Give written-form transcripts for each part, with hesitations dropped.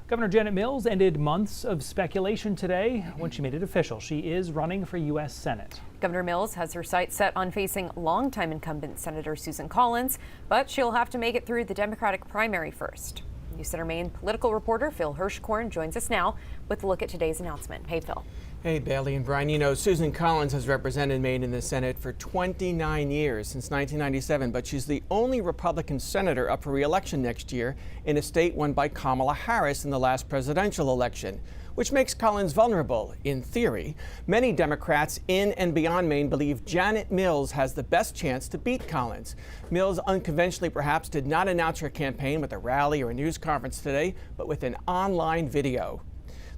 Governor Janet Mills ended months of speculation today when she made it official. She is running for U.S. Senate. Governor Mills has her sights set on facing longtime incumbent Senator Susan Collins, but she'll have to make it through the Democratic primary first. News Center Maine political reporter Phil Hirschkorn joins us now with a look at today's announcement. Hey, Phil. Hey, Bailey and Brian. You know, Susan Collins has represented Maine in the Senate for 29 years, since 1997, but she's the only Republican senator up for re-election next year in a state won by Kamala Harris in the last presidential election, which makes Collins vulnerable, in theory. Many Democrats in and beyond Maine believe Janet Mills has the best chance to beat Collins. Mills, unconventionally perhaps, did not announce her campaign with a rally or a news conference today, but with an online video.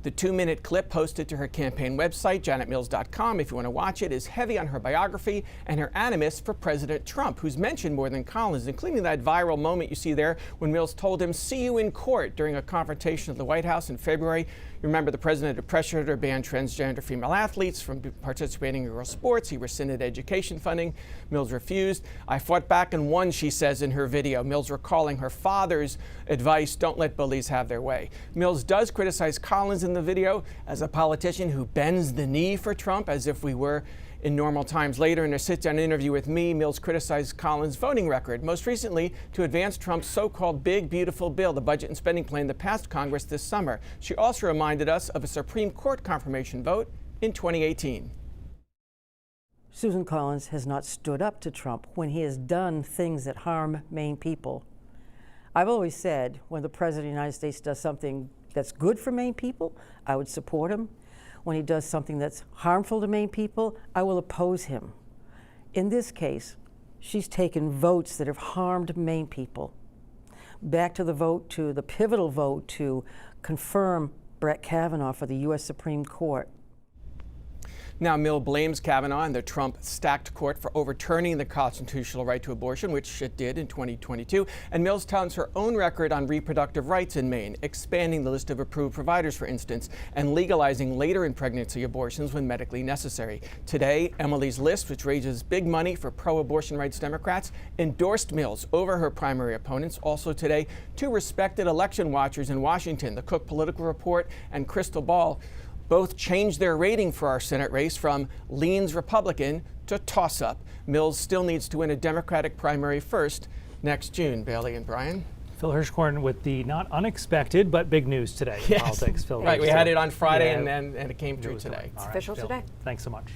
The 2-minute clip posted to her campaign website, janetmills.com, if you want to watch it, is heavy on her biography and her animus for President Trump, who's mentioned more than Collins, including that viral moment you see there when Mills told him, "See you in court," during a confrontation at the White House in February. You remember the president had pressured her to ban transgender female athletes from participating in girls' sports. He rescinded education funding. Mills refused. "I fought back and won," she says in her video. Mills recalling her father's advice, "Don't let bullies have their way." Mills does criticize Collins in the video as a politician who bends the knee for Trump, as if we were in normal times. Later, in a sit-down interview with me, Mills criticized Collins' voting record, most recently to advance Trump's so-called big, beautiful bill, the budget and spending plan that passed Congress this summer. She also reminded us of a Supreme Court confirmation vote in 2018. Susan Collins has not stood up to Trump when he has done things that harm Maine people. I've always said when the President of the United States does something that's good for Maine people, I would support him. When he does something that's harmful to Maine people, I will oppose him. In this case, she's taken votes that have harmed Maine people. Back to the pivotal vote to confirm Brett Kavanaugh for the U.S. Supreme Court. Now, Mills blames Kavanaugh and the Trump-stacked court for overturning the constitutional right to abortion, which it did in 2022. And Mills touts her own record on reproductive rights in Maine, expanding the list of approved providers, for instance, and legalizing later in pregnancy abortions when medically necessary. Today, Emily's List, which raises big money for pro-abortion rights Democrats, endorsed Mills over her primary opponents. Also today, 2 respected election watchers in Washington, the Cook Political Report and Crystal Ball, both changed their rating for our Senate race from leans Republican to toss-up. Mills still needs to win a Democratic primary first next June. Bailey and Brian. Phil Hirschkorn with the not unexpected but big news today in politics. Phil, right, we had it on Friday and it came through today. It's official today. Thanks so much.